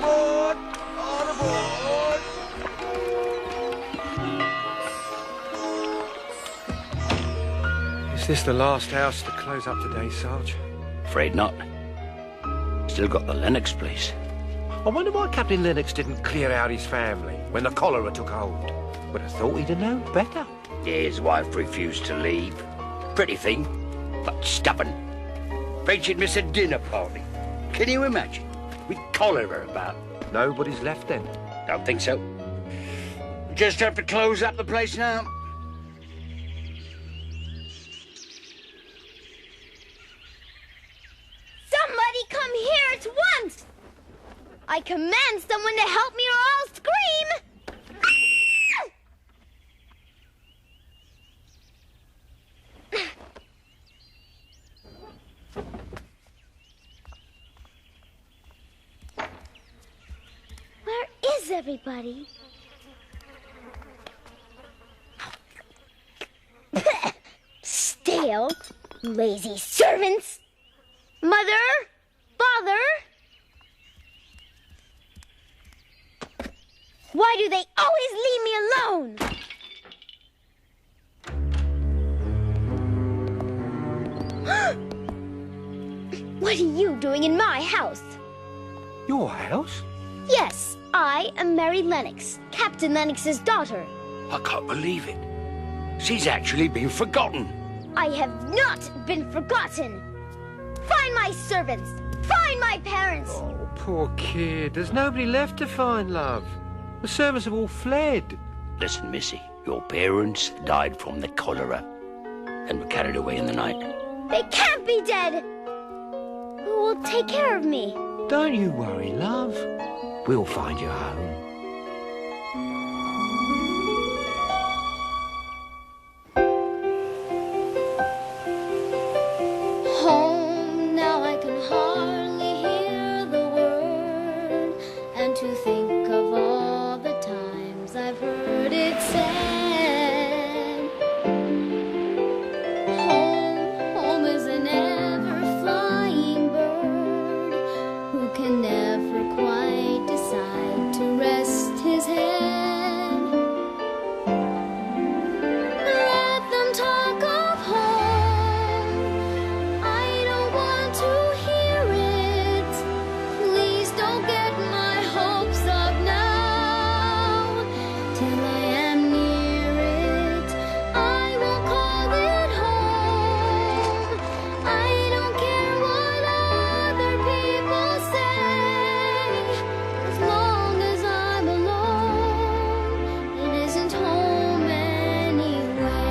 aboard! On aboard! Is this the last house to close up today, Sarge? Afraid not. Still got the Lennox place. I wonder why Captain Lennox didn't clear out his family when the cholera took hold. Would have thought he'd have known better. His wife refused to leave. Pretty thing, but stubborn. Afraid she'd miss a dinner party. Can you imagine? With cholera about. Nobody's left then. Don't think so. Just have to close up the place now. Somebody come here at once! I command someone to help me or I'll scream! Where is everybody? Stale, lazy servants! Mother? Father? Why do they always leave me alone? What are you doing in my house? Your house? Yes, I am Mary Lennox, Captain Lennox's daughter. I can't believe it. She's actually been forgotten. I have not been forgotten. Find my servants. Find my parents. Oh, poor kid. There's nobody left to find, love. The servants have all fled. Listen, Missy, your parents died from the cholera and were carried away in the night. They can't be dead. Who will take care of me? Don't you worry, love. We'll find you a home. Home, now I can hardly hear the word. And to think of all the times I've heard it said. Home is an ever-flying bird who can never quite decide to rest his head. Let them talk of home. I don't want to hear it. Please don't get my hopes up now. Till I am near it, I will call it home. I don't care what other people say. As long as I'm alone, it isn't home anyway.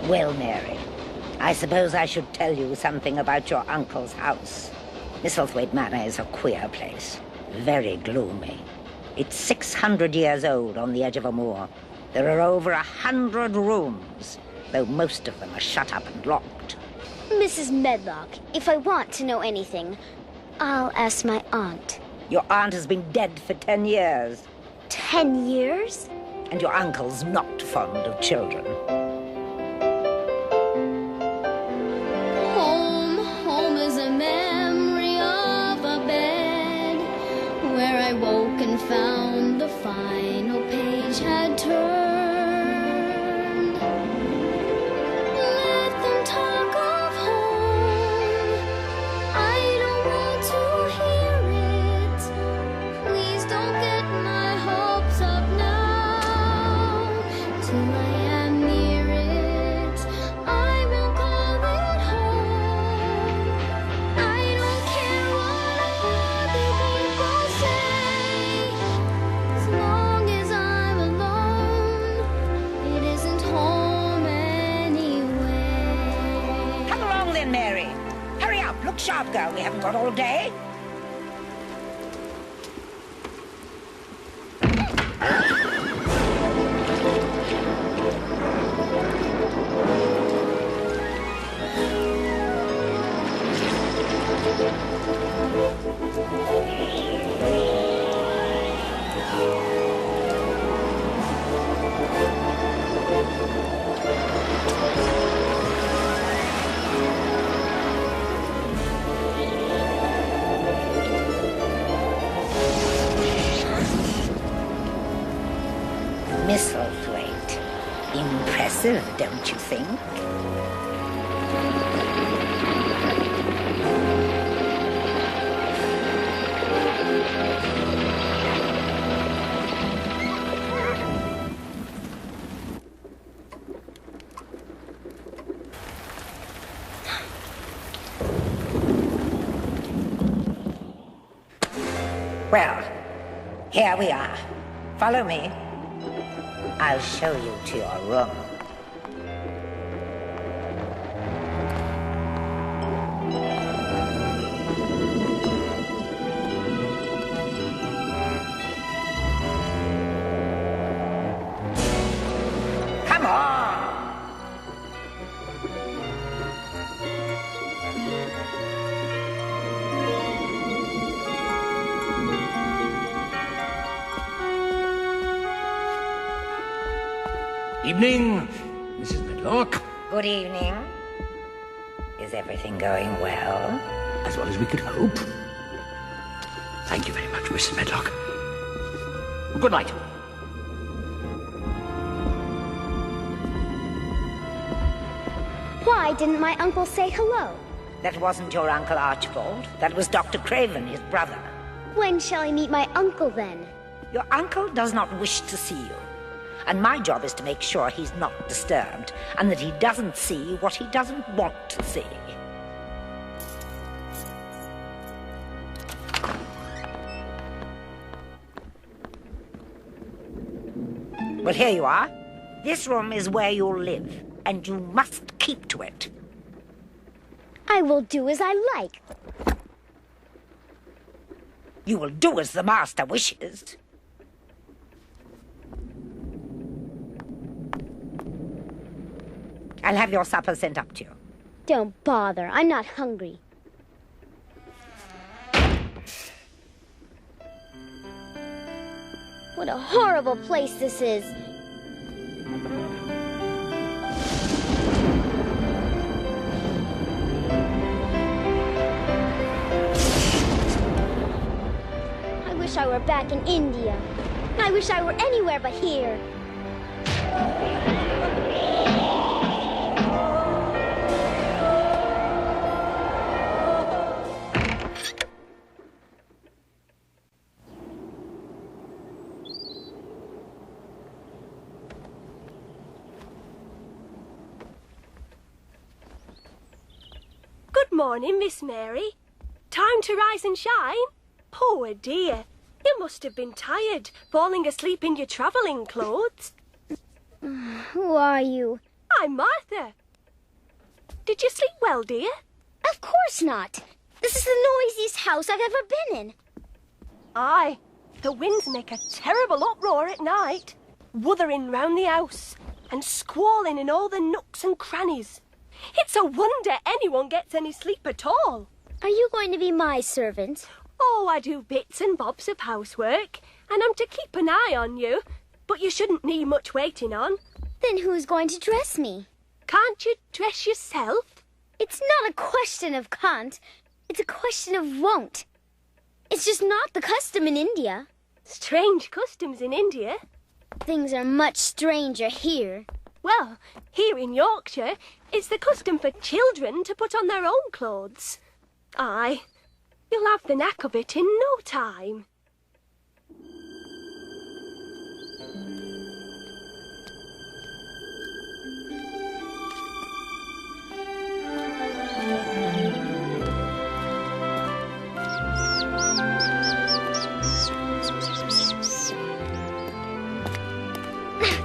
Well, Mary, I suppose I should tell you something about your uncle's house. Misselthwaite Manor is a queer place, very gloomy. It's 600 years old on the edge of a moor. There are over 100 rooms, though most of them are shut up and locked. Mrs. Medlock, if I want to know anything, I'll ask my aunt. Your aunt has been dead for 10 years, 10 years? and your uncle's not fond of children. Home is a memory of a bed where I woke and found the final page had turned. Let them talk of home. I don't want to hear it. Please don't get my hopes up now. Till I am near it, I will call it home. I don't care what other people say. As long as I'm alone, it isn't home anyway. Come along then, Mary. Hurry up, look sharp, girl. We haven't got all day. Misselthwaite. Impressive, don't you think? Well, here we are. Follow me. I'll show you to your room. Come on! Evening, Mrs. Medlock. Good evening. Is everything going well? As well as we could hope. Thank you very much, Mrs. Medlock. Good night. Why didn't my uncle say hello? That wasn't your Uncle Archibald. That was Dr. Craven, his brother. When shall I meet my uncle then? Your uncle does not wish to see you. And my job is to make sure he's not disturbed and that he doesn't see what he doesn't want to see. Well, here you are. This room is where you'll live, and you must keep to it. I will do as I like. You will do as the master wishes. I'll have your supper sent up to you. Don't bother. I'm not hungry. What a horrible place this is. I wish I were back in India. I wish I were anywhere but here. Good morning, Miss Mary. Time to rise and shine? Poor dear. You must have been tired, falling asleep in your travelling clothes. Who are you? I'm Martha. Did you sleep well, dear? Of course not. This is the noisiest house I've ever been in. Aye, the winds make a terrible uproar at night, wuthering round the house and squalling in all the nooks and crannies. It's a wonder anyone gets any sleep at all. Are you going to be my servant? Oh, I do bits and bobs of housework, and I'm to keep an eye on you, but you shouldn't need much waiting on. Then who's going to dress me? Can't you dress yourself? It's not a question of can't. It's a question of won't. It's just not the custom in India. Strange customs in India. Things are much stranger here. Well, here in Yorkshire, it's the custom for children to put on their own clothes. Aye, you'll have the knack of it in no time.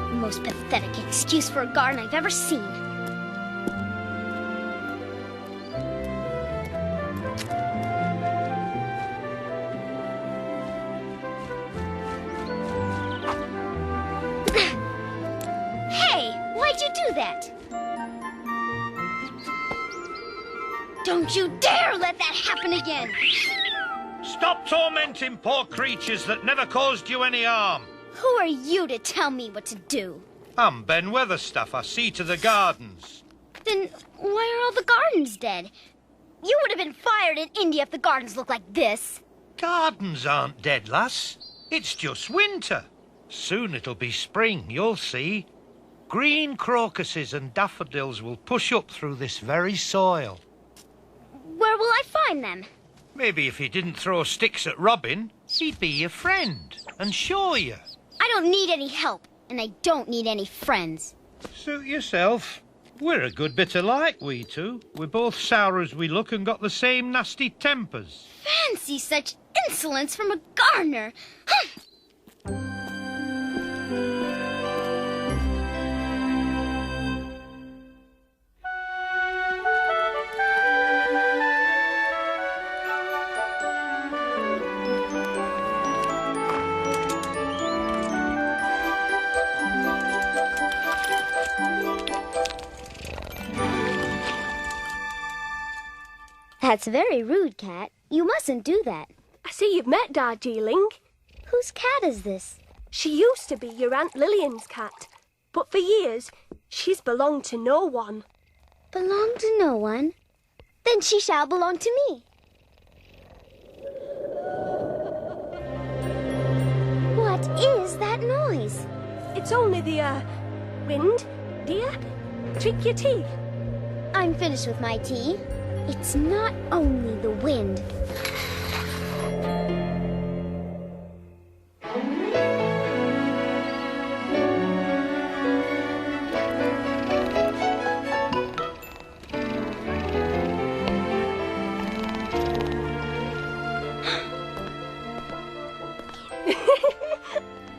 The most pathetic excuse for a garden I've ever seen. Hey, why'd you do that? Don't you dare let that happen again! Stop tormenting poor creatures that never caused you any harm. Who are you to tell me what to do? I'm Ben Weatherstaff. I see to the gardens. Then why are all the gardens dead? You would have been fired in India if the gardens looked like this. Gardens aren't dead, lass. It's just winter. Soon it'll be spring, you'll see. Green crocuses and daffodils will push up through this very soil. Where will I find them? Maybe if you didn't throw sticks at Robin, he'd be your friend and show you. I don't need any help, and I don't need any friends. Suit yourself. We're a good bit alike, we two. We're both sour as we look and got the same nasty tempers. Fancy such insolence from a gardener. Humph! That's very rude, Cat. You mustn't do that. I see you've met Darjeeling. Whose cat is this? She used to be your Aunt Lillian's cat, but for years she's belonged to no one. Belong to no one? Then she shall belong to me. What is that noise? It's only the, wind, dear. Drink your tea. I'm finished with my tea. It's not only the wind.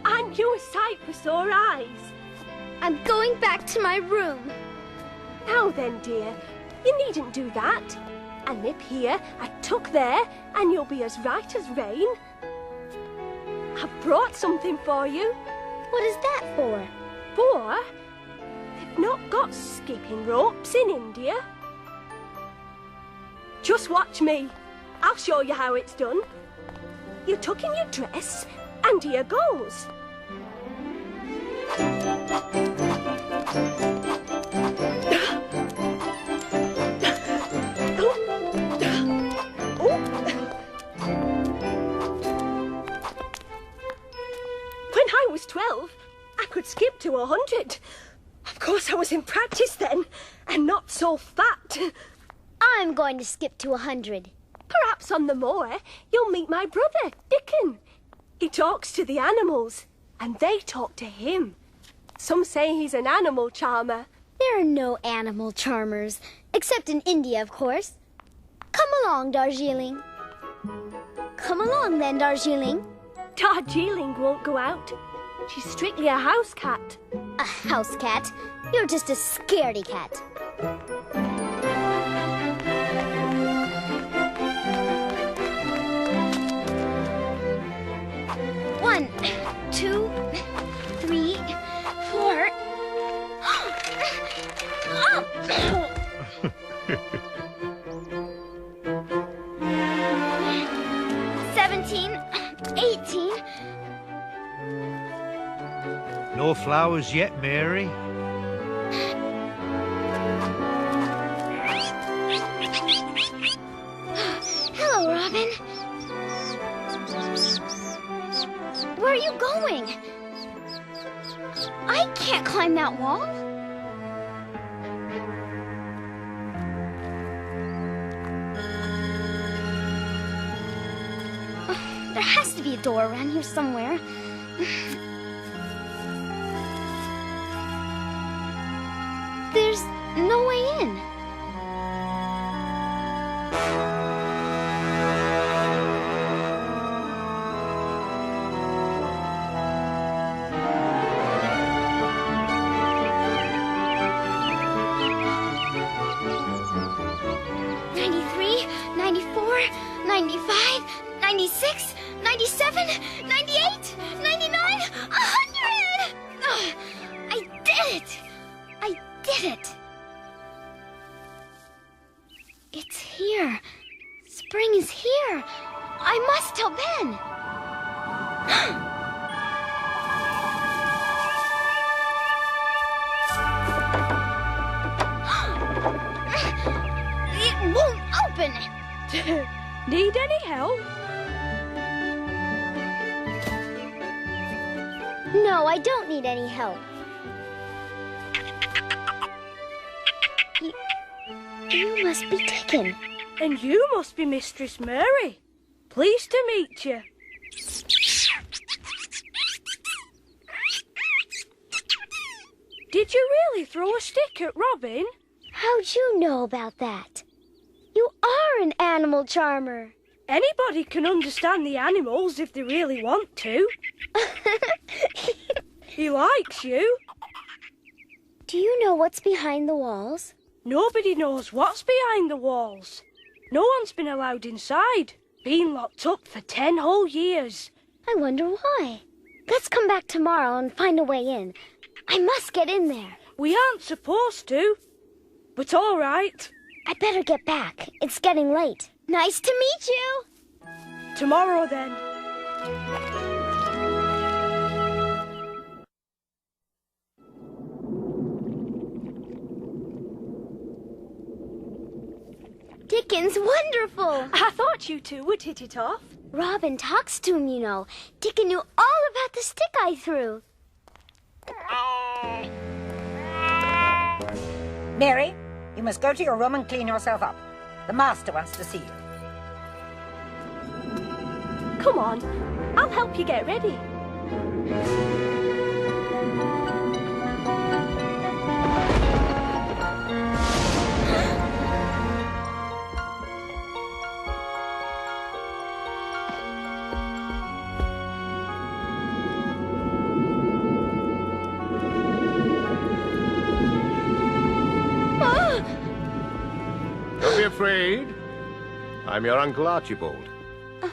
Aren't you a sight for sore eyes? I'm going back to my room. Now then, dear, you needn't do that. A nip here, a tuck there, and you'll be as right as rain. I've brought something for you. What is that for? For? They've not got skipping ropes in India. Just watch me. I'll show you how it's done. You tuck in your dress, and here goes. When I was 12, I could skip to 100. Of course, I was in practice then, and not so fat. I'm going to skip to 100. Perhaps on the moor, you'll meet my brother, Dickon. He talks to the animals, and they talk to him. Some say he's an animal charmer. There are no animal charmers, except in India, of course. Come along, Darjeeling. Come along, then, Darjeeling. Darjeeling won't go out. She's strictly a house cat. A house cat? You're just a scaredy cat. One, two, three, four. $17, $18. No flowers yet, Mary. Hello, Robin. Where are you going? I can't climb that wall. There has to be a door around here somewhere. There's no way in. $93, $94, $95, $96, $97, $98, $99, $100! I did it! I did it! It's here. Spring is here. I must tell Ben. It won't open. Need any help? No, I don't need any help. You must be Dickon. And you must be Mistress Mary. Pleased to meet you. Did you really throw a stick at Robin? How'd you know about that? You are an animal charmer. Anybody can understand the animals if they really want to. He likes you. Do you know what's behind the walls? Nobody knows what's behind the walls. No one's been allowed inside. Been locked up for 10 whole years. I wonder why. Let's come back tomorrow and find a way in. I must get in there. We aren't supposed to. But all right. I better get back. It's getting late. Nice to meet you. Tomorrow then. Dickon's wonderful. I thought you two would hit it off. Robin talks to him, you know. Dickon knew all about the stick I threw. Mary, you must go to your room and clean yourself up. The master wants to see you. Come on, I'll help you get ready. Don't be afraid. I'm your Uncle Archibald. I'm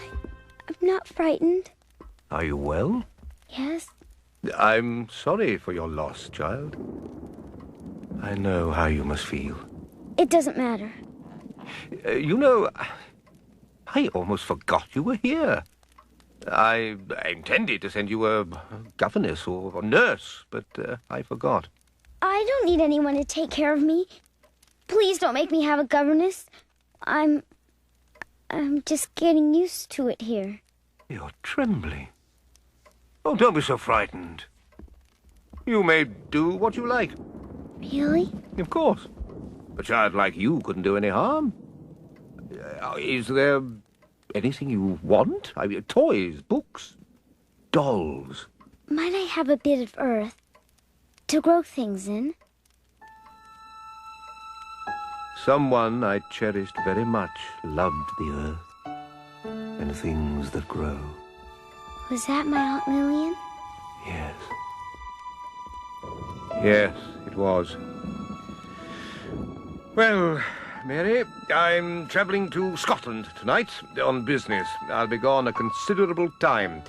not frightened. Are you well? Yes? I'm sorry for your loss, child. I know how you must feel. It doesn't matter. You know, I almost forgot you were here. I intended to send you a governess or a nurse, but I forgot. I don't need anyone to take care of me. Please don't make me have a governess. I'm just getting used to it here. You're trembling. Oh, don't be so frightened. You may do what you like. Really? Of course. A child like you couldn't do any harm. Is there anything you want? I mean, toys, books, dolls. Might I have a bit of earth to grow things in? Someone I cherished very much loved the earth and things that grow. Was that my Aunt Lillian? Yes. Yes, it was. Well, Mary, I'm travelling to Scotland tonight on business. I'll be gone a considerable time.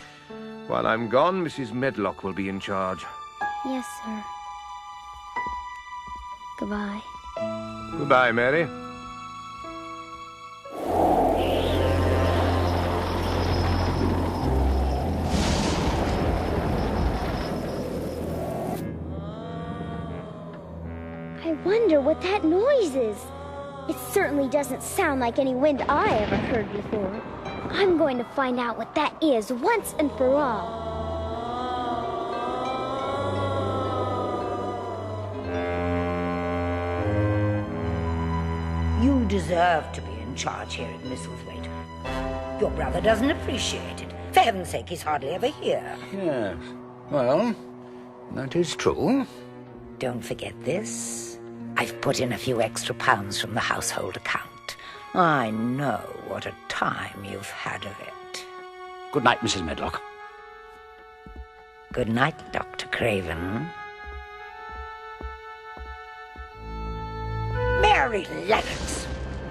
While I'm gone, Mrs. Medlock will be in charge. Yes, sir. Goodbye. Goodbye, Mary. I wonder what that noise is. It certainly doesn't sound like any wind I ever heard before. I'm going to find out what that is once and for all. You deserve to be in charge here at Misselthwaite. Your brother doesn't appreciate it. For heaven's sake, he's hardly ever here. Yes. Well, that is true. Don't forget this. I've put in a few extra pounds from the household account. I know what a time you've had of it. Good night, Mrs. Medlock. Good night, Dr. Craven. Mary Lennox,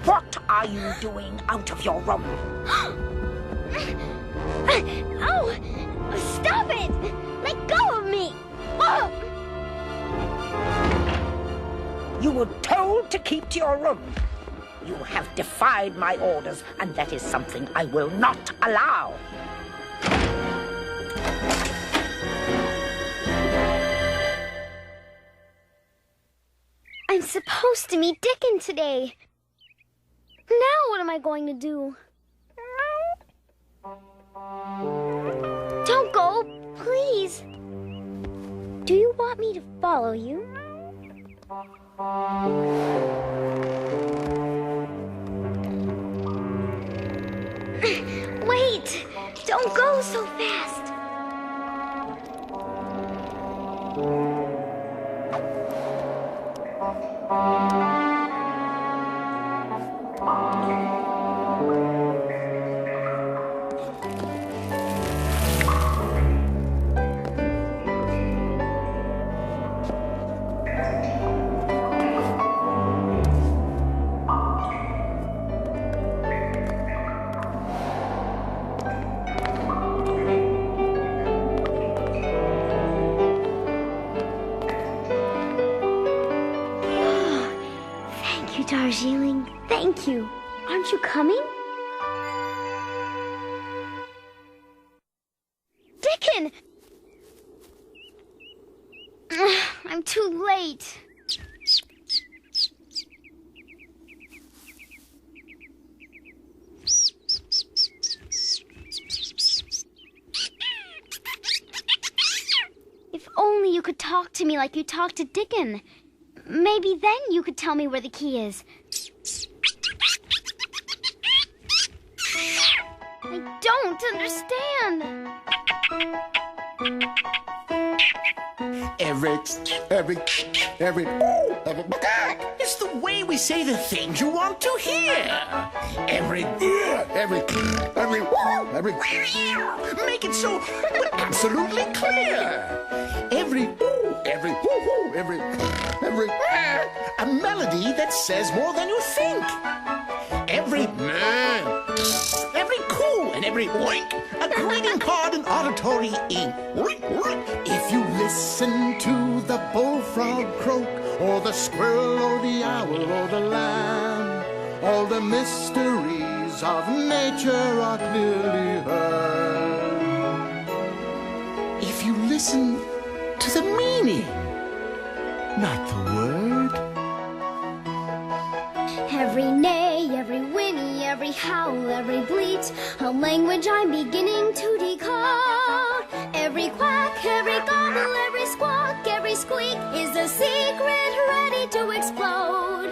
what are you doing out of your room? Oh! Stop it! Let go of me! Oh! You were told to keep to your room. You have defied my orders, and that is something I will not allow. I'm supposed to meet Dickon today. Now what am I going to do? Don't go, please. Do you want me to follow you? Wait! Don't go so fast! Darjeeling, thank you. Aren't you coming? Dickon! I'm too late. If only you could talk to me like you talked to Dickon. Maybe then you could tell me where the key is. I don't understand. It's the way we say the things you want to hear. Make it so absolutely clear. A melody that says more than you think. Every coo and every oink, a greeting card and auditory ink. If you listen to the bullfrog croak, or the squirrel, or the owl, or the lamb, all the mysteries of nature are clearly heard. If you listen to the meaning, not the word. Every neigh, every whinny, every howl, every bleat, a language I'm beginning to decode. Every quack, every gobble, every squawk, every squeak is a secret ready to explode.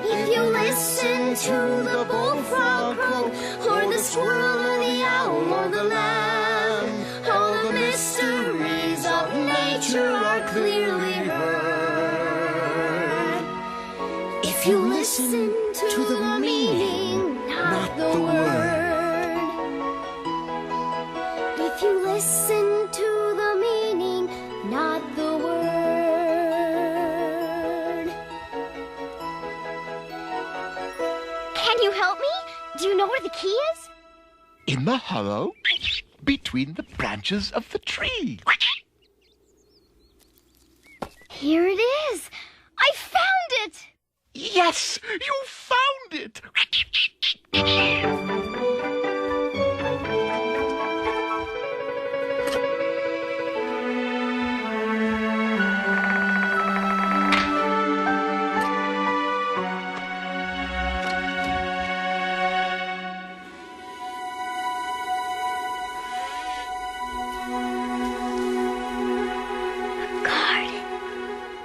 If you listen to the bullfrog croak, or the squirrel, or the owl, or the lamb, all the mysteries of nature are clearly heard. If you listen to the meaning, not the word. If you listen to the meaning, not the word. Can you help me? Do you know where the key is? In the hollow between the branches of the tree. Here it is. I found it. Yes, you found it!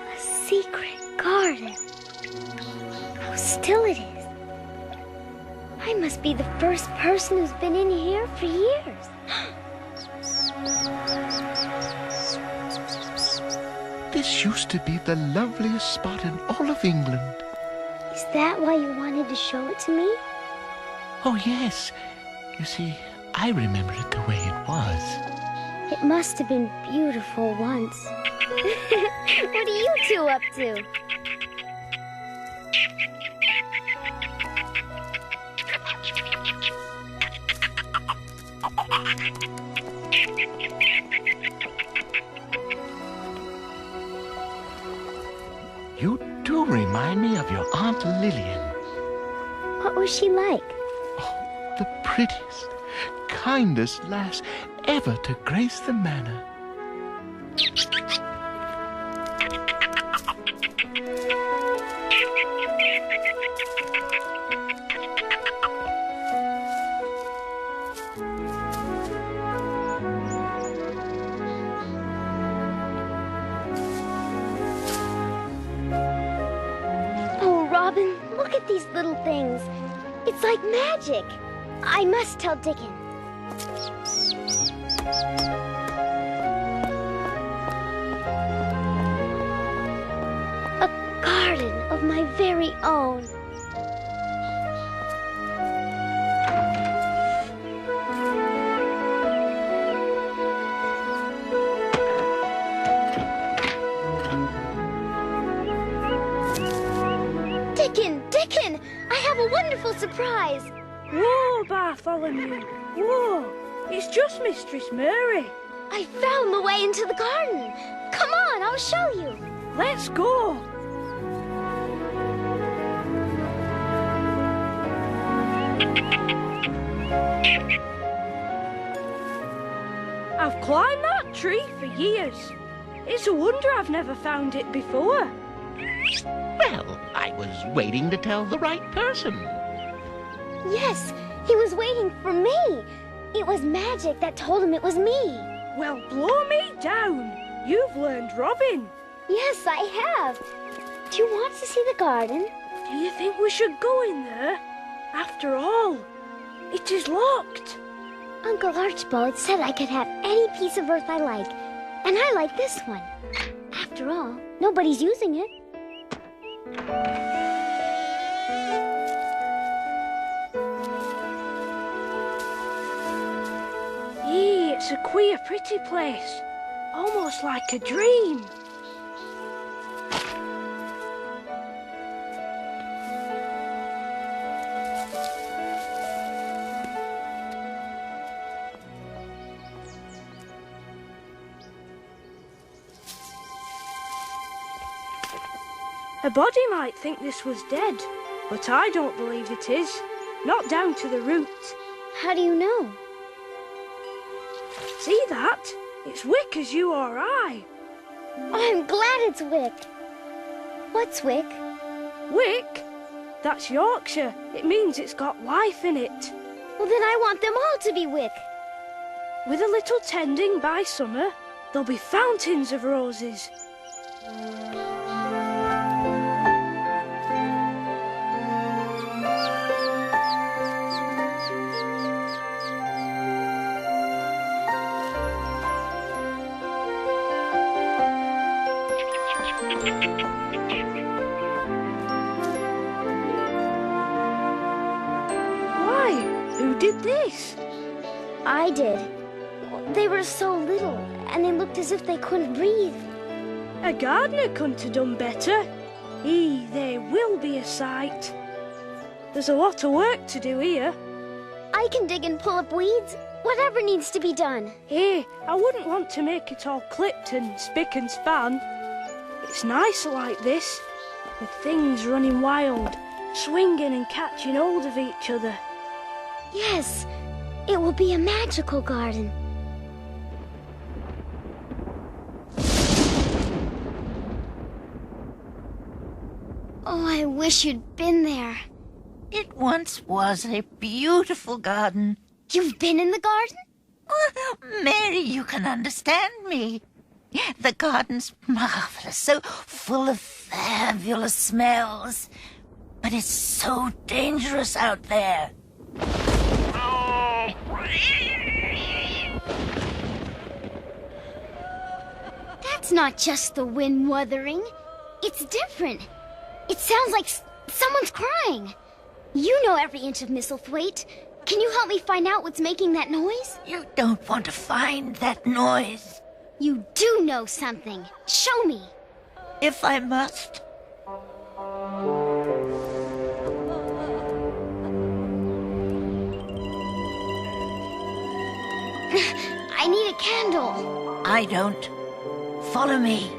A secret garden. How still it is. I must be the first person who's been in here for years. This used to be the loveliest spot in all of England. Is that why you wanted to show it to me? Oh, yes. You see, I remember it the way it was. It must have been beautiful once. What are you two up to? You do remind me of your Aunt Lillian. What was she like? Oh, the prettiest, kindest lass ever to grace the manor. love these little things. It's like magic. I must tell Dickon. A garden of my very own. Dickon! I have a wonderful surprise! Whoa, Bartholomew! Whoa! It's just Mistress Mary. I found the way into the garden. Come on, I'll show you. Let's go. I've climbed that tree for years. It's a wonder I've never found it before. Well, I was waiting to tell the right person. Yes, he was waiting for me. It was magic that told him it was me. Well, blow me down. You've learned robbing. Yes, I have. Do you want to see the garden? Do you think we should go in there? After all, it is locked. Uncle Archibald said I could have any piece of earth I like, and I like this one. After all, nobody's using it. It's a queer, pretty place. Almost like a dream. A body might think this was dead, but I don't believe it is. Not down to the roots. How do you know? See that? It's Wick as you or I. Oh, I'm glad it's Wick. What's Wick? Wick? That's Yorkshire. It means it's got life in it. Well, then I want them all to be Wick. With a little tending by summer, there'll be fountains of roses. Did this? I did. They were so little, and they looked as if they couldn't breathe. A gardener couldn't have done better. They will be a sight. There's a lot of work to do here. I can dig and pull up weeds. Whatever needs to be done. I wouldn't want to make it all clipped and spick and span. It's nicer like this, with things running wild, swinging and catching hold of each other. Yes, it will be a magical garden. Oh, I wish you'd been there. It once was a beautiful garden. You've been in the garden? Mary, you can understand me. The garden's marvelous, so full of fabulous smells. But it's so dangerous out there. That's not just the wind wuthering. It's different. It sounds like someone's crying. You know every inch of Misselthwaite. Can you help me find out what's making that noise? You don't want to find that noise. You do know something. Show me. If I must. I need a candle. I don't. Follow me.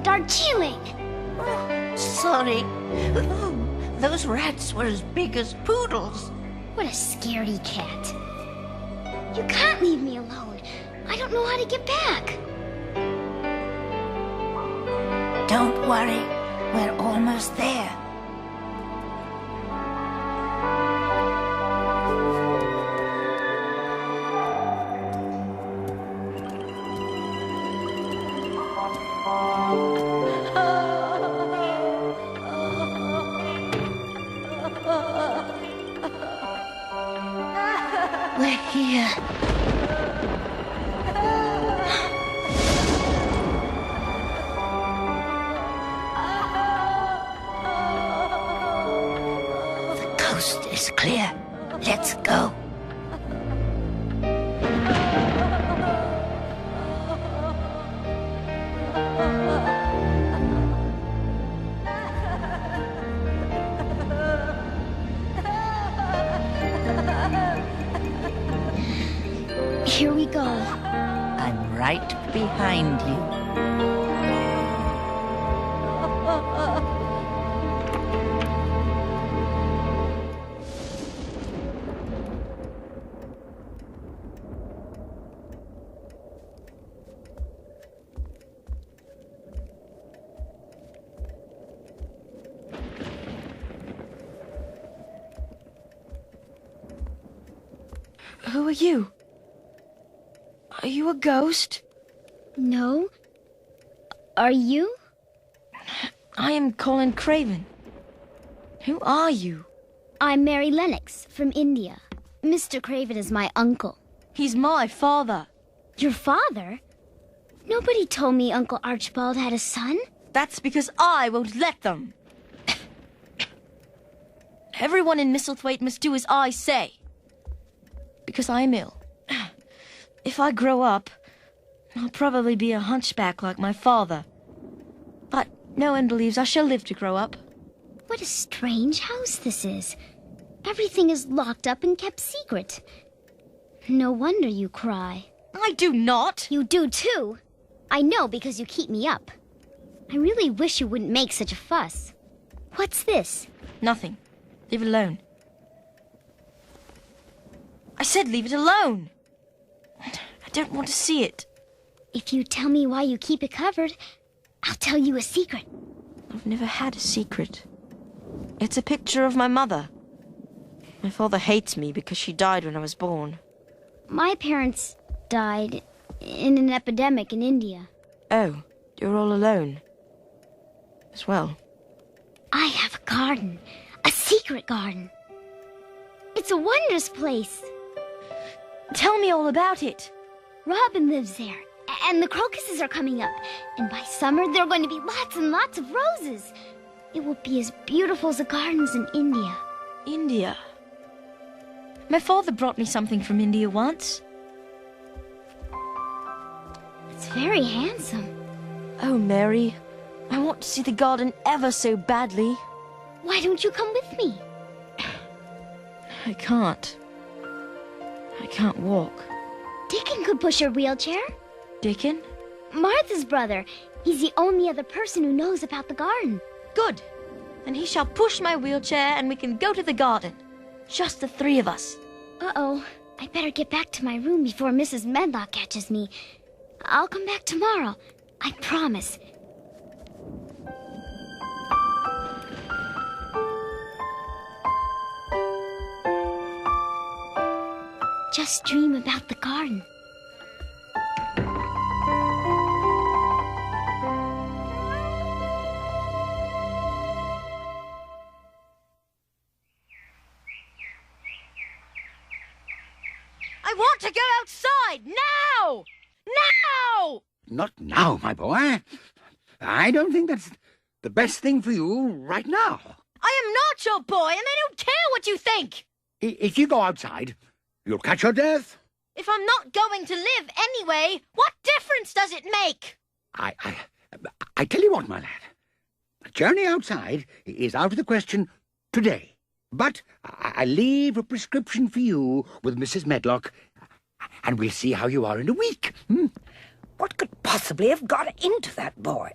Darjeeling! Sorry. Those rats were as big as poodles. What a scaredy cat. You can't leave me alone. I don't know how to get back. Don't worry, we're almost there. We're here. The coast is clear. Let's go. Here we go. I'm right behind you. Who are you? Are you a ghost? No. Are you? I am Colin Craven. Who are you? I'm Mary Lennox from India. Mr. Craven is my uncle. He's my father. Your father? Nobody told me Uncle Archibald had a son. That's because I won't let them. Everyone in Misselthwaite must do as I say. Because I am ill. If I grow up, I'll probably be a hunchback like my father. But no one believes I shall live to grow up. What a strange house this is. Everything is locked up and kept secret. No wonder you cry. I do not. You do too. I know because you keep me up. I really wish you wouldn't make such a fuss. What's this? Nothing. Leave it alone. I said leave it alone. I don't want to see it. If you tell me why you keep it covered, I'll tell you a secret. I've never had a secret. It's a picture of my mother. My father hates me because she died when I was born. My parents died in an epidemic in India. Oh, you're all alone. As well. I have a garden. A secret garden. It's a wondrous place. Tell me all about it. Robin lives there, and the crocuses are coming up. And by summer, there are going to be lots and lots of roses. It will be as beautiful as the gardens in India. India. My father brought me something from India once. It's very handsome. Oh, Mary, I want to see the garden ever so badly. Why don't you come with me? I can't. I can't walk. Dickon could push your wheelchair. Dickon? Martha's brother. He's the only other person who knows about the garden. Good. Then he shall push my wheelchair and we can go to the garden. Just the three of us. Uh-oh. I'd better get back to my room before Mrs. Medlock catches me. I'll come back tomorrow. I promise. Just dream about the garden. I want to go outside now! Now! Not now, my boy. I don't think that's the best thing for you right now. I am not your boy, and I don't care what you think! If you go outside, you'll catch your death. If I'm not going to live anyway, what difference does it make? I tell you what, my lad. A journey outside is out of the question today. But I leave a prescription for you with Mrs. Medlock, and we'll see how you are in a week. What could possibly have got into that boy?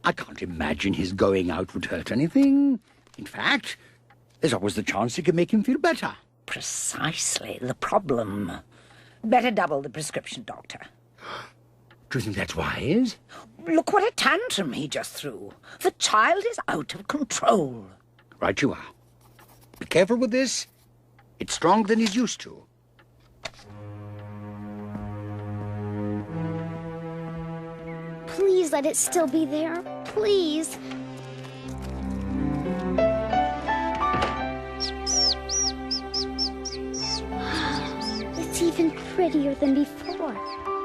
I can't imagine his going out would hurt anything. In fact, there's always the chance it could make him feel better. Precisely the problem. Better double the prescription, Doctor. Do you think that's wise? Look what a tantrum he just threw. The child is out of control. Right you are. Be careful with this. It's stronger than he's used to. Please let it still be there. Please. It's even prettier than before.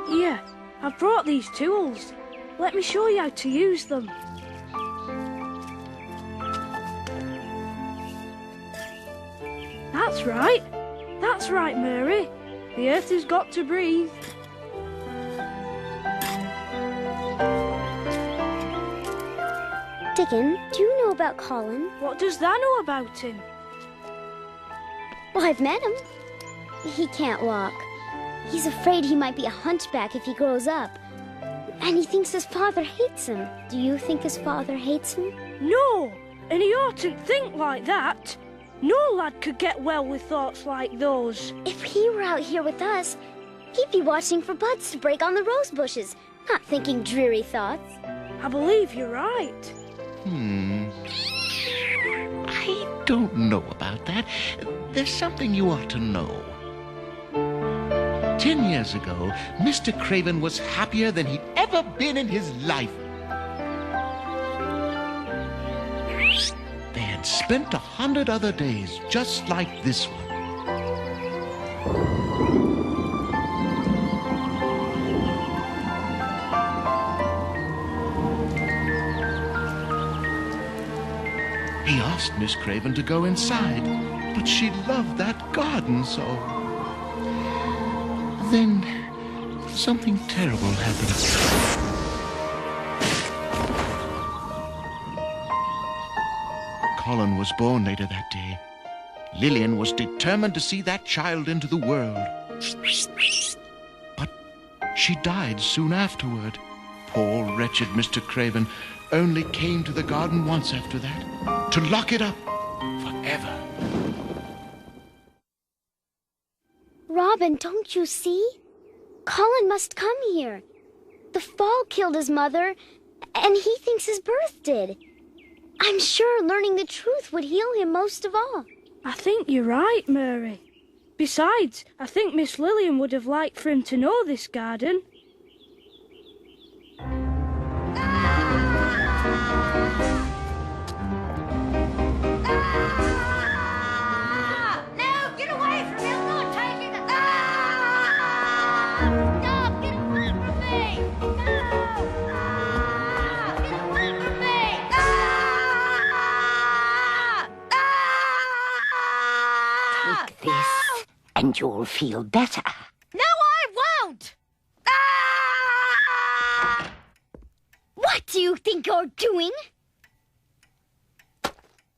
Here, I've brought these tools. Let me show you how to use them. That's right. That's right, Mary. The earth has got to breathe. Dickon, do you know about Colin? What does that know about him? Well, I've met him. He can't walk. He's afraid he might be a hunchback if he grows up. And he thinks his father hates him. Do you think his father hates him? No, and he oughtn't think like that. No lad could get well with thoughts like those. If he were out here with us, he'd be watching for buds to break on the rose bushes, not thinking dreary thoughts. I believe you're right. I don't know about that. There's something you ought to know. 10 years ago, Mr. Craven was happier than he'd ever been in his life. They had spent 100 other days just like this one. He asked Miss Craven to go inside, but she loved that garden so. Then something terrible happened. Colin was born later that day. Lillian was determined to see that child into the world. But she died soon afterward. Poor, wretched Mr. Craven only came to the garden once after that, to lock it up forever. Robin, don't you see? Colin must come here. The fall killed his mother, and he thinks his birth did. I'm sure learning the truth would heal him most of all. I think you're right, Mary. Besides, I think Miss Lillian would have liked for him to know this garden. No, get away from me! I'm not taking it! Stop! Get away from me! No! Get away from me! Take this, and you'll feel better. No, I won't! What do you think you're doing?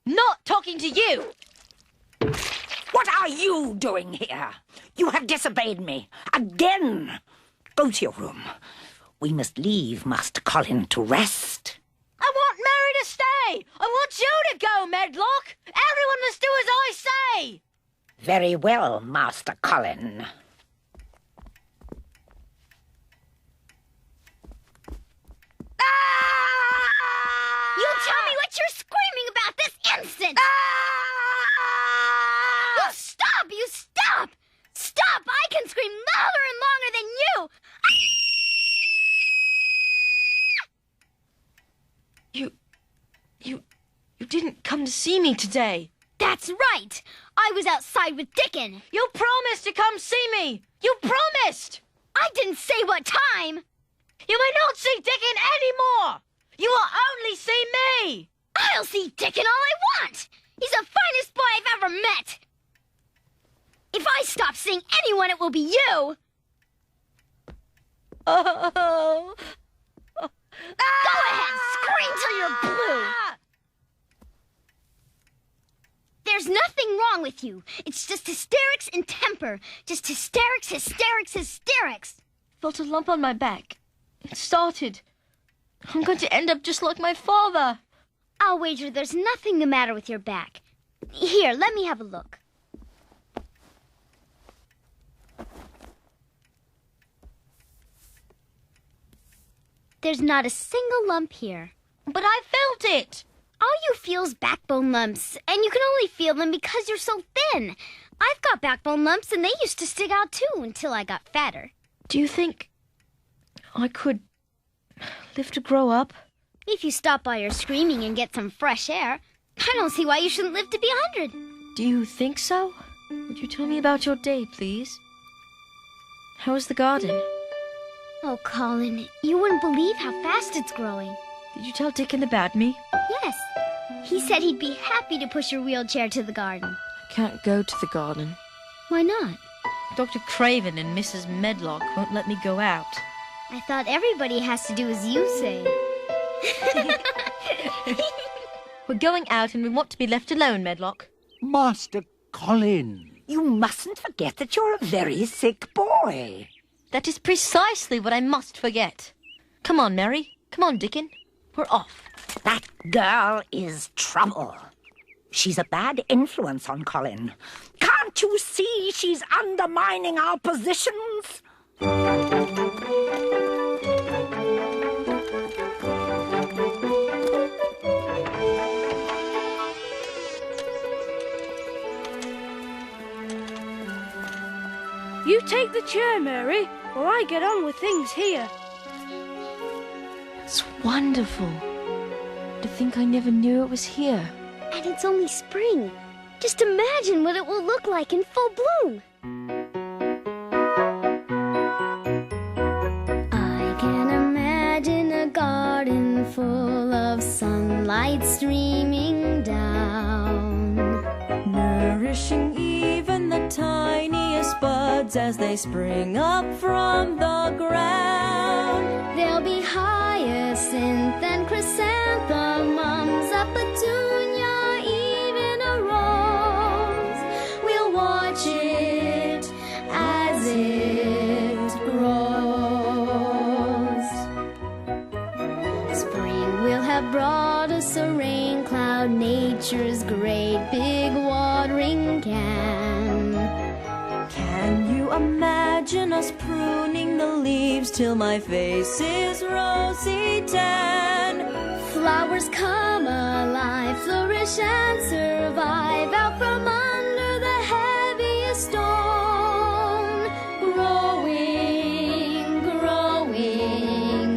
Not talking to you! What are you doing here? You have disobeyed me again. Go to your room. We must leave Master Colin to rest. I want Mary to stay! I want you to go, Medlock! Everyone must do as I say! Very well, Master Colin. You tell me what you're screaming about this instant! You stop! You stop! Stop! I can scream louder and longer than you! You didn't come to see me today. That's right! I was outside with Dickon. You promised to come see me! You promised! I didn't say what time! You may not see Dickon anymore! You will only see me! I'll see Dickon all I want! He's the finest boy I've ever met! If I stop seeing anyone, it will be you! Oh. Go ahead, scream till you're blue! There's nothing wrong with you. It's just hysterics and temper. Just hysterics, hysterics, hysterics. Felt a lump on my back. It started. I'm going to end up just like my father. I'll wager there's nothing the matter with your back. Here, let me have a look. There's not a single lump here. But I felt it. All you feel's backbone lumps, and you can only feel them because you're so thin. I've got backbone lumps, and they used to stick out too until I got fatter. Do you think I could live to grow up? If you stop all your screaming and get some fresh air, I don't see why you shouldn't live to be 100. Do you think so? Would you tell me about your day, please? How's the garden? Oh, Colin, you wouldn't believe how fast it's growing. Did you tell Dickon about me? Yes. He said he'd be happy to push your wheelchair to the garden. I can't go to the garden. Why not? Dr. Craven and Mrs. Medlock won't let me go out. I thought everybody has to do as you say. We're going out and we want to be left alone, Medlock. Master Colin. You mustn't forget that you're a very sick boy. That is precisely what I must forget. Come on, Mary. Come on, Dickon. We're off. That girl is trouble. She's a bad influence on Colin. Can't you see she's undermining our positions? You take the chair, Mary, while I get on with things here. It's wonderful. To think I never knew it was here. And it's only spring. Just imagine what it will look like in full bloom. I can imagine a garden full of sunlight streaming down, nourishing even the tiniest buds as they spring up from the ground. There'll be hyacinth and chrysanthemums, a petunia, even a rose. We'll watch it as it grows. Spring will have brought us a rain cloud, nature's great big watering can. Can you imagine us pruning the leaves till my face is rosy tan? Flowers come alive, flourish and survive out from under the heaviest stone. Growing, growing,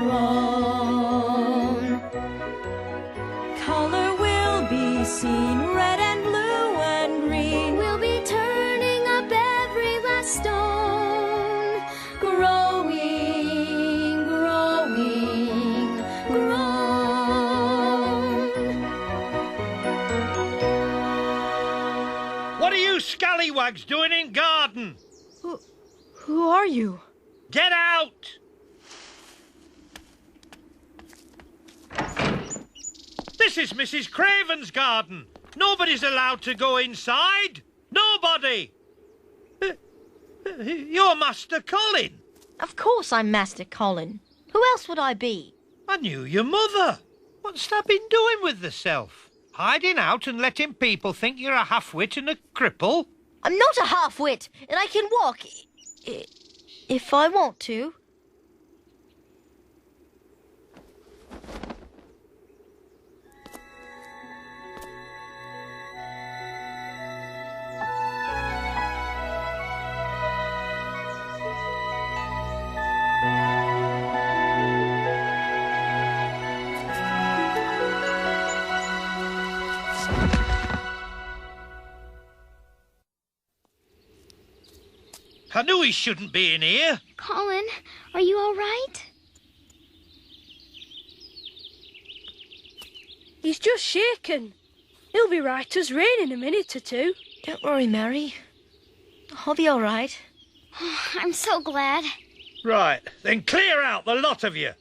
grown. Color will be seen, red and blue and green. We'll be turning up every last stone. Growing, growing, grown. What are you scallywags doing in garden? Who are you? Get out! This is Mrs. Craven's garden. Nobody's allowed to go inside. Nobody! You're Master Colin. Of course I'm Master Colin. Who else would I be? I knew your mother. What's that been doing with herself? Hiding out and letting people think you're a half-wit and a cripple? I'm not a half-wit, and I can walk if I want to. I knew he shouldn't be in here. Colin, are you all right? He's just shaken. He'll be right as rain in a minute or two. Don't worry, Mary. I'll be all right. I'm so glad. Right, then clear out, the lot of you.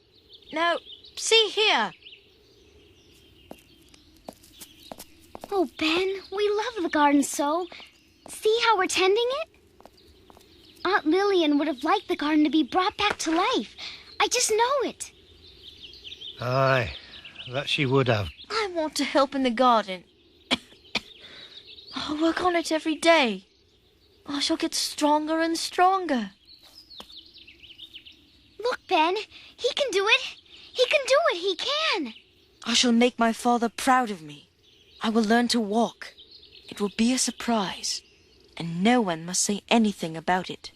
Now, see here. Oh, Ben, we love the garden so. See how we're tending it? Aunt Lillian would have liked the garden to be brought back to life. I just know it. Aye, that she would have. I want to help in the garden. I'll work on it every day. I shall get stronger and stronger. Look, Ben. He can do it. He can do it. He can. I shall make my father proud of me. I will learn to walk. It will be a surprise, and no one must say anything about it.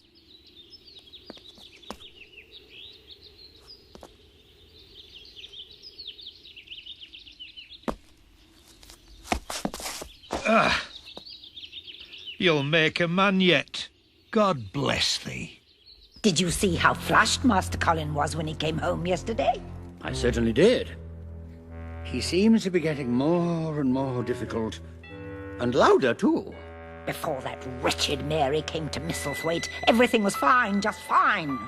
You'll make a man yet. God bless thee. Did you see how flushed Master Colin was when he came home yesterday? I certainly did. He seems to be getting more and more difficult. And louder, too. Before that wretched Mary came to Misselthwaite, everything was fine, just fine.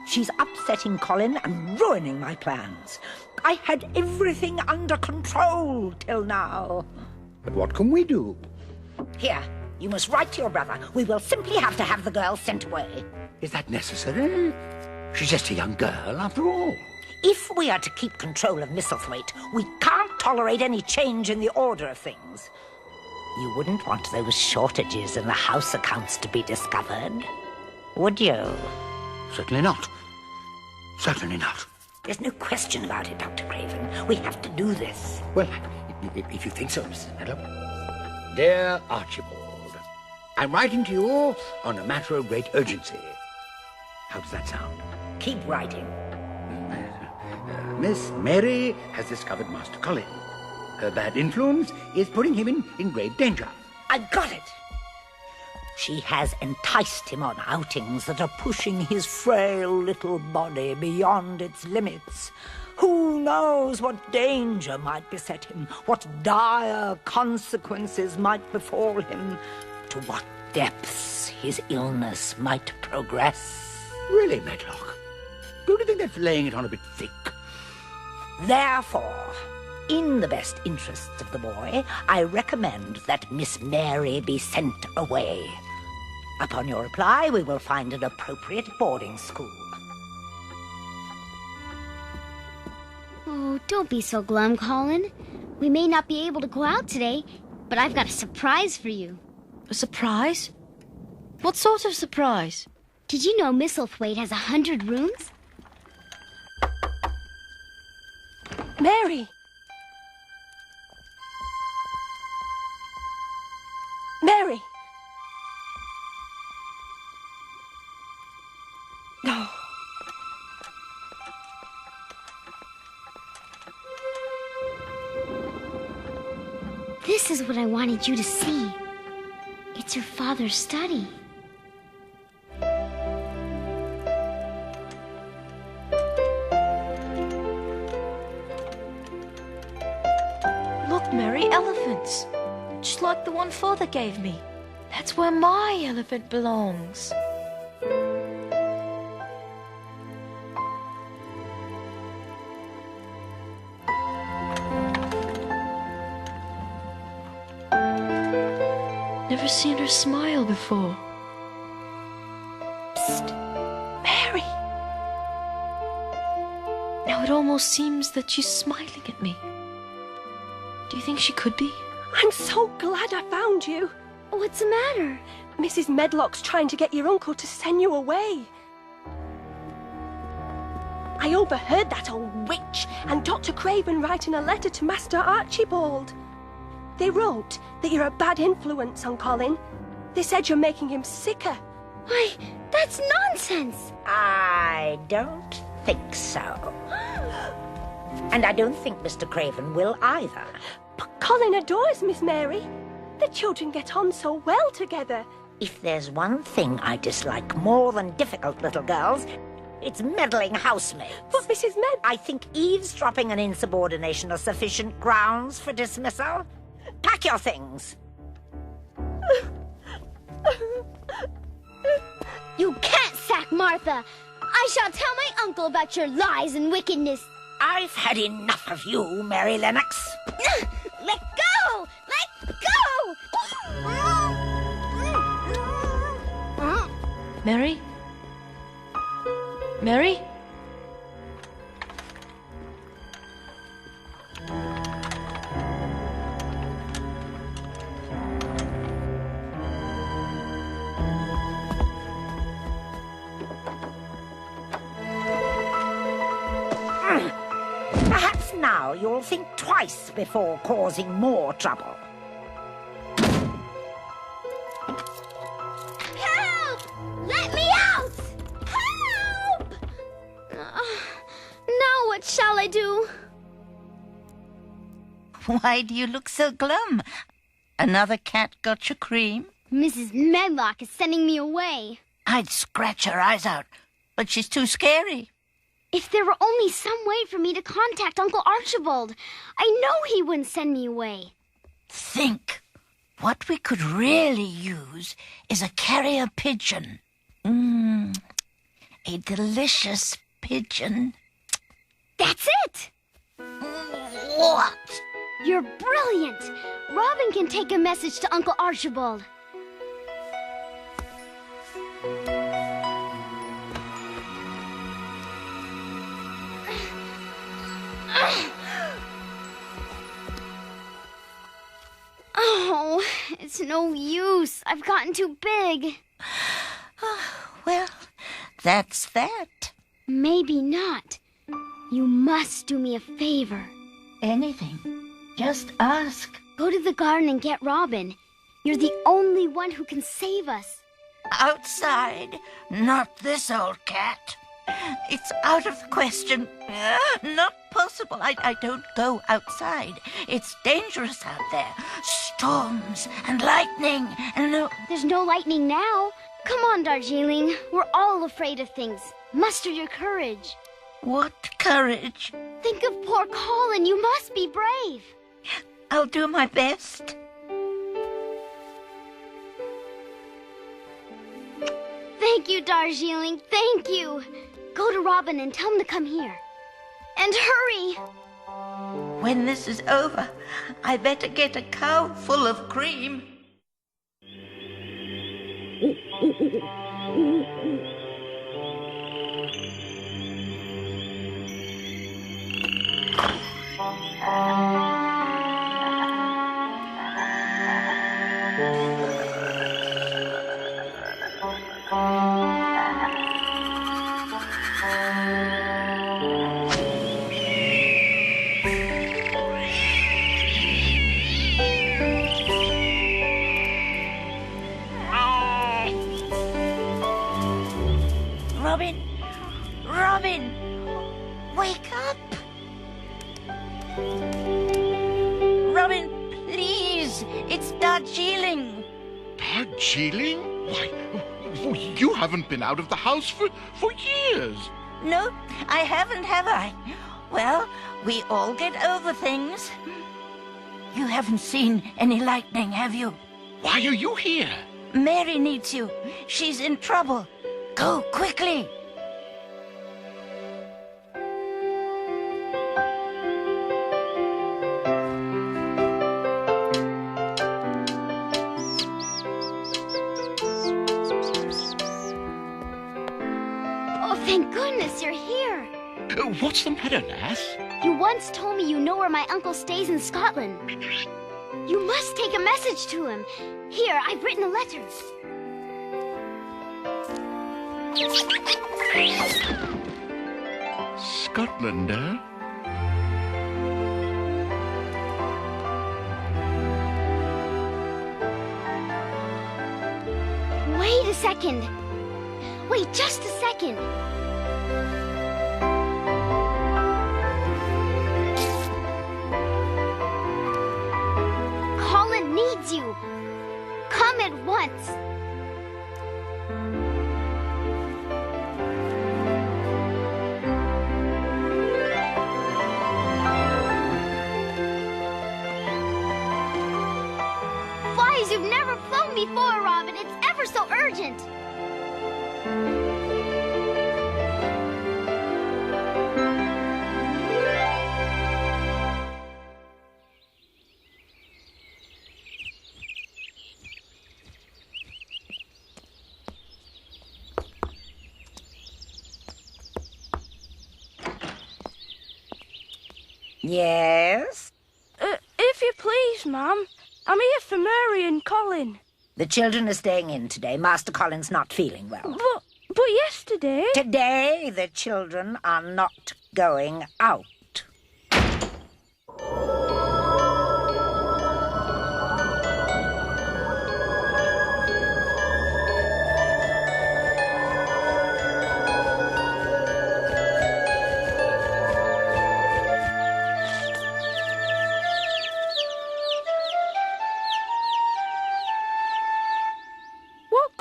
She's upsetting Colin and ruining my plans. I had everything under control till now. But what can we do? Here, you must write to your brother. We will simply have to have the girl sent away. Is that necessary? She's just a young girl, after all. If we are to keep control of Misselthwaite, we can't tolerate any change in the order of things. You wouldn't want those shortages in the house accounts to be discovered, would you? Certainly not. Certainly not. There's no question about it, Dr. Craven. We have to do this. Well, if you think so, Mrs. Medlock. Dear Archibald, I'm writing to you on a matter of great urgency. How does that sound? Keep writing. Miss Mary has discovered Master Colin. Her bad influence is putting him in grave danger. I've got it. She has enticed him on outings that are pushing his frail little body beyond its limits. Who knows what danger might beset him, what dire consequences might befall him, to what depths his illness might progress. Really, Medlock? Don't you think that's laying it on a bit thick? Therefore, in the best interests of the boy, I recommend that Miss Mary be sent away. Upon your reply, we will find an appropriate boarding school. Oh, don't be so glum, Colin. We may not be able to go out today, but I've got a surprise for you. A surprise? What sort of surprise? Did you know Misselthwaite has 100 rooms? Mary! Mary! No. This is what I wanted you to see. It's your father's study. Look, Mary, elephants. Just like the one father gave me. That's where my elephant belongs. Never seen her smile before. Psst. Mary! Now it almost seems that she's smiling at me. Do you think she could be? I'm so glad I found you. What's the matter? Mrs. Medlock's trying to get your uncle to send you away. I overheard that old witch and Dr. Craven writing a letter to Master Archibald. They wrote that you're a bad influence on Colin. They said you're making him sicker. Why, that's nonsense. I don't think so. And I don't think Mr. Craven will either. But Colin adores Miss Mary. The children get on so well together. If there's one thing I dislike more than difficult little girls, it's meddling housemaids. But Mrs. I think eavesdropping and insubordination are sufficient grounds for dismissal. Pack your things. You can't sack Martha. I shall tell my uncle about your lies and wickedness. I've had enough of you, Mary Lennox. Let go! Let go! Mary? Mary? now, you'll think twice before causing more trouble. Help! Let me out! Help! Now what shall I do? Why do you look so glum? Another cat got your cream? Mrs. Medlock is sending me away. I'd scratch her eyes out, but she's too scary. If there were only some way for me to contact Uncle Archibald, I know he wouldn't send me away. Think. What we could really use is a carrier pigeon. A delicious pigeon. That's it! What? You're brilliant! Robin can take a message to Uncle Archibald. Oh, it's no use. I've gotten too big. Well, that's that. Maybe not. You must do me a favor. Anything. Just ask. Go to the garden and get Robin. You're the only one who can save us. Outside. Not this old cat. It's out of the question. Not possible. I don't go outside. It's dangerous out there. Storms and lightning and... There's no lightning now. Come on, Darjeeling. We're all afraid of things. Muster your courage. What courage? Think of poor Colin. You must be brave. I'll do my best. Thank you, Darjeeling. Thank you. Go to Robin and tell him to come here. And hurry! When this is over, I better get a cow full of cream. Robin! Wake up! Robin, please! It's Darjeeling! Darjeeling? Why, you haven't been out of the house for years. No, I haven't, have I? Well, we all get over things. You haven't seen any lightning, have you? Why are you here? Mary needs you. She's in trouble. Go quickly. Thank goodness you're here. What's the matter, Lass? You once told me you know where my uncle stays in Scotland. You must take a message to him. Here, I've written a letter. Scotland, eh? Wait a second. Wait just a second. Colin needs you. Come at once. Fly as you've never flown before, Robin. It's ever so urgent. Yes? If you please, Ma'am. I'm here for Mary and Colin. The children are staying in today. Master Colin's not feeling well. But yesterday... Today, the children are not going out.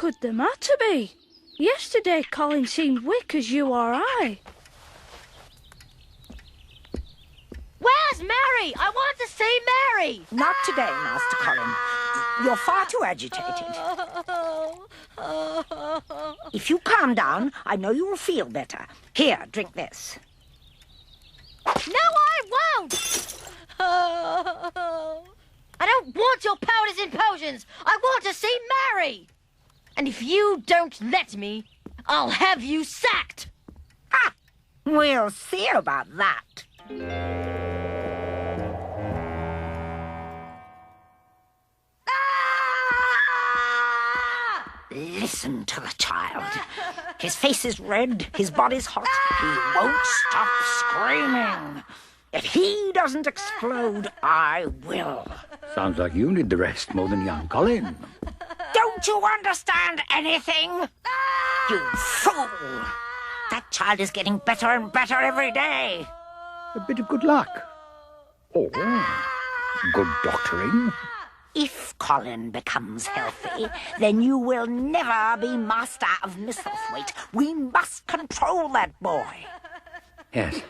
could the matter be? Yesterday Colin seemed weak as you or I. Where's Mary? I want to see Mary! Not today, Master Colin. You're far too agitated. If you calm down, I know you'll feel better. Here, drink this. No, I won't! I don't want your powders and potions! I want to see Mary! And if you don't let me, I'll have you sacked! Ah! We'll see about that. Listen to the child. His face is red, his body's hot. He won't stop screaming. If he doesn't explode, I will. Sounds like you need the rest more than young Colin. Don't you understand anything? You fool! That child is getting better and better every day. A bit of good luck. Or good doctoring. If Colin becomes healthy, then you will never be master of Misselthwaite. We must control that boy. Yes,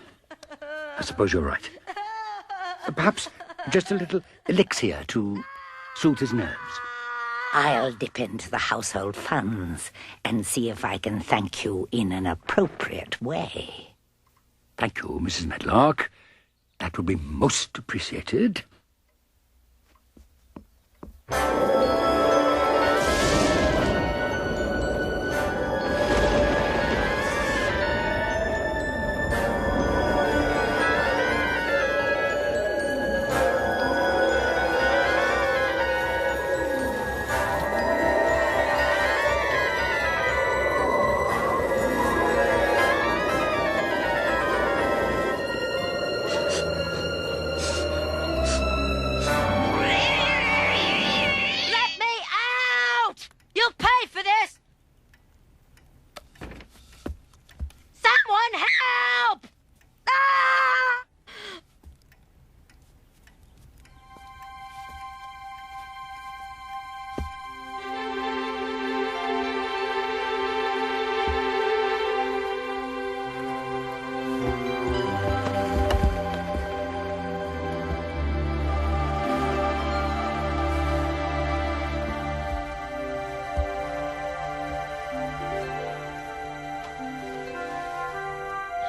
I suppose you're right. Perhaps just a little elixir to soothe his nerves. I'll dip into the household funds and see if I can thank you in an appropriate way. Thank you, Mrs. Medlock. That would be most appreciated.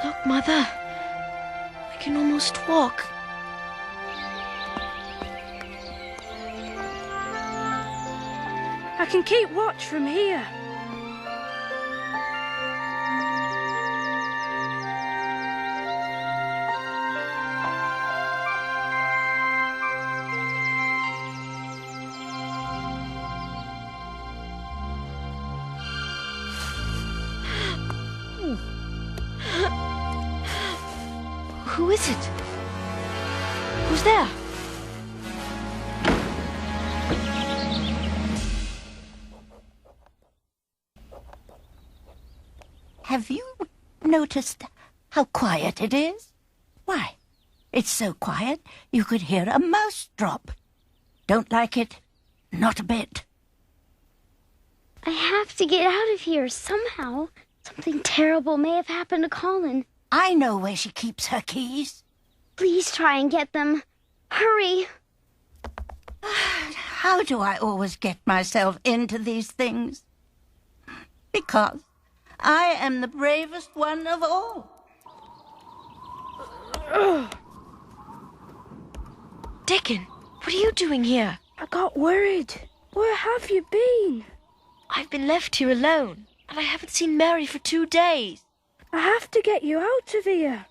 Look, Mother. I can almost walk. I can keep watch from here. Who is it? Who's there? Have you noticed how quiet it is? Why, it's so quiet you could hear a mouse drop. Don't like it? Not a bit. I have to get out of here somehow. Something terrible may have happened to Colin. I know where she keeps her keys. Please try and get them. Hurry. How do I always get myself into these things? Because I am the bravest one of all. Dickon, what are you doing here? I got worried. Where have you been? I've been left here alone, and I haven't seen Mary for 2 days. I have to get you out of here.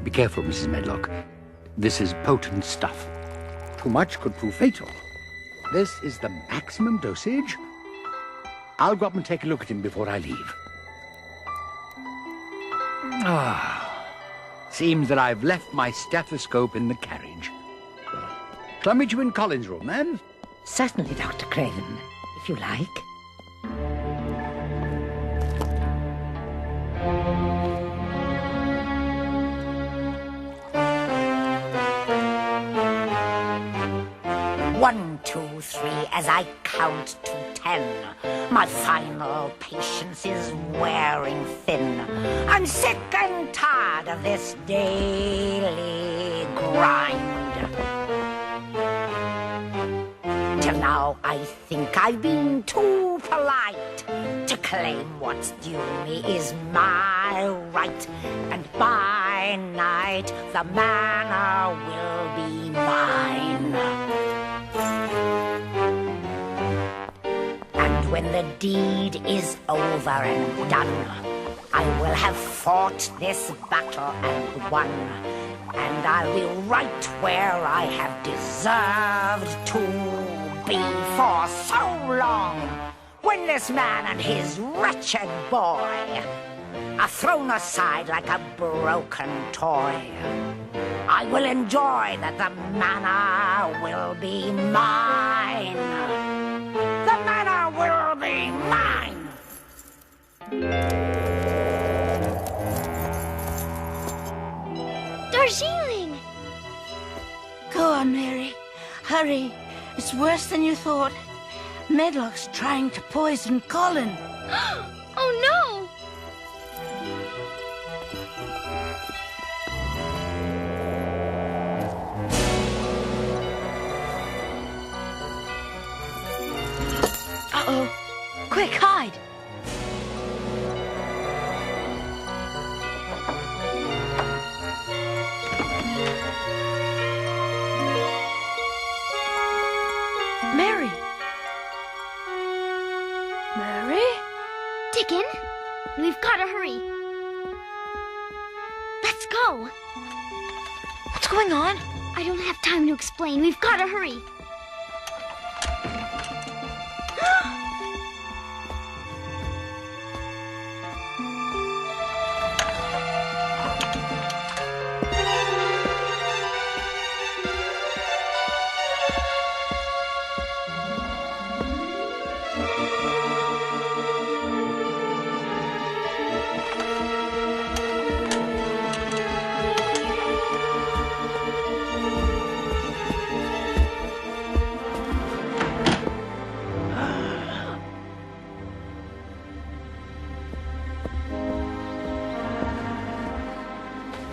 Be careful, Mrs. Medlock. This is potent stuff. Too much could prove fatal. This is the maximum dosage. I'll go up and take a look at him before I leave. Seems that I've left my stethoscope in the carriage. Well, shall I meet you in Colin's room, then? Certainly, Dr. Craven, if you like. 3 as I count to 10. My final patience is wearing thin. I'm sick and tired of this daily grind. Till now I think I've been too polite to claim what's due me is my right. And by night the manor will be mine. And when the deed is over and done, I will have fought this battle and won. And I'll be right where I have deserved to be for so long. When this man and his wretched boy are thrown aside like a broken toy, I will enjoy that the manor will be mine. The manor will be mine. Darjeeling! Go on, Mary. Hurry. It's worse than you thought. Medlock's trying to poison Colin. Oh no! Uh-oh. Quick, hide! Mary! Mary? Dickon, we've got to hurry. Let's go. What's going on? I don't have time to explain. We've got to hurry.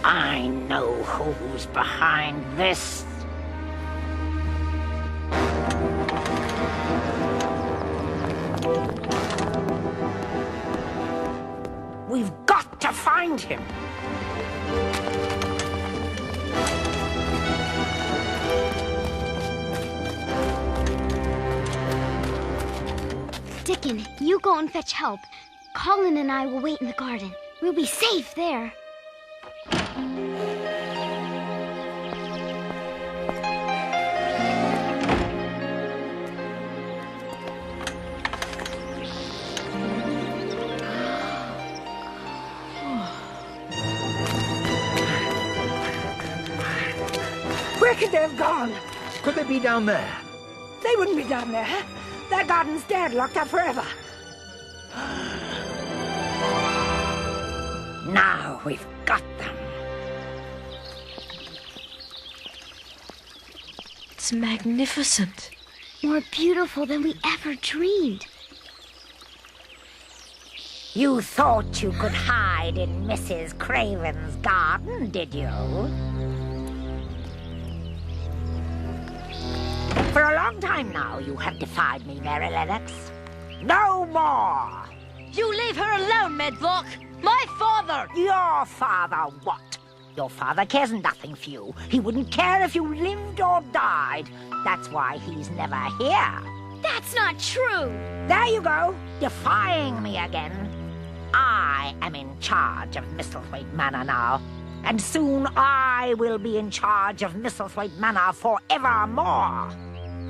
I know who's behind this. We've got to find him. Dickon, you go and fetch help. Colin and I will wait in the garden. We'll be safe there. Where could they have gone? Could they be down there? They wouldn't be down there. Their garden's dead, locked up forever. Now we've got them. It's magnificent. More beautiful than we ever dreamed. You thought you could hide in Mrs. Craven's garden, did you? For a long time now, you have defied me, Mary Lennox. No more! You leave her alone, Medlock! My father! Your father what? Your father cares nothing for you. He wouldn't care if you lived or died. That's why he's never here. That's not true! There you go, defying me again. I am in charge of Misselthwaite Manor now. And soon I will be in charge of Misselthwaite Manor forevermore.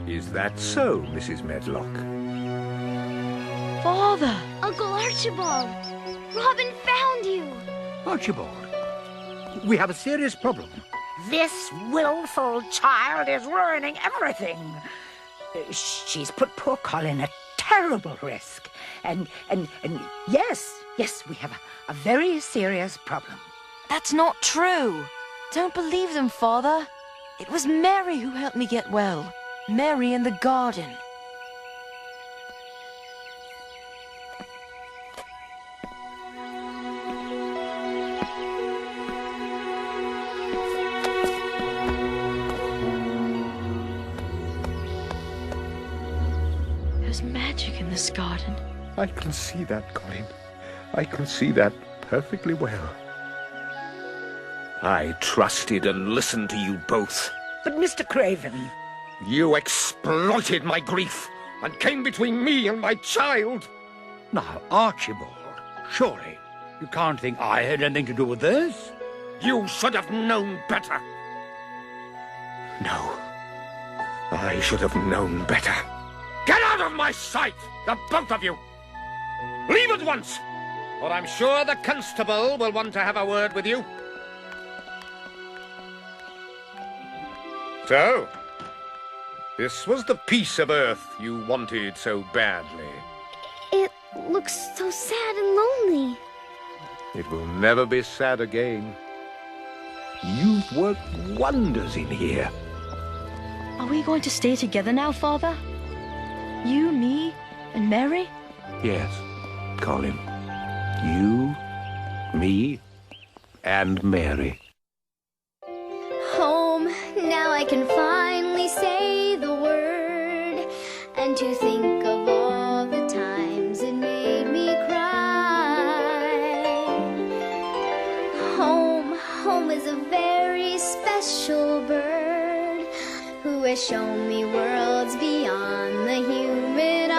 Is that so, Mrs. Medlock? Father! Uncle Archibald! Robin found you! Archibald, we have a serious problem. This willful child is ruining everything. She's put poor Colin at terrible risk. And yes, we have a very serious problem. That's not true. Don't believe them, Father. It was Mary who helped me get well. Mary in the garden. There's magic in this garden. I can see that, Colin. I can see that perfectly well. I trusted and listened to you both. But Mr. Craven... You exploited my grief and came between me and my child. Now, Archibald, surely you can't think I had anything to do with this? You should have known better. No, I should have known better. Get out of my sight, the both of you! Leave at once, or I'm sure the constable will want to have a word with you. So, this was the piece of earth you wanted so badly. It looks so sad and lonely. It will never be sad again. You've worked wonders in here. Are we going to stay together now, Father? You, me, and Mary? Yes, Colin. You, me, and Mary. Home, now I can finally say the word. And to think of all the times it made me cry. Home is a very special bird who has shown me worlds beyond the human eye.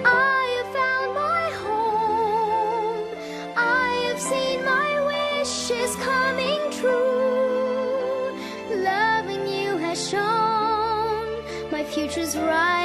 I have found my home. I have seen my wishes coming true. Loving you has shown my future's right.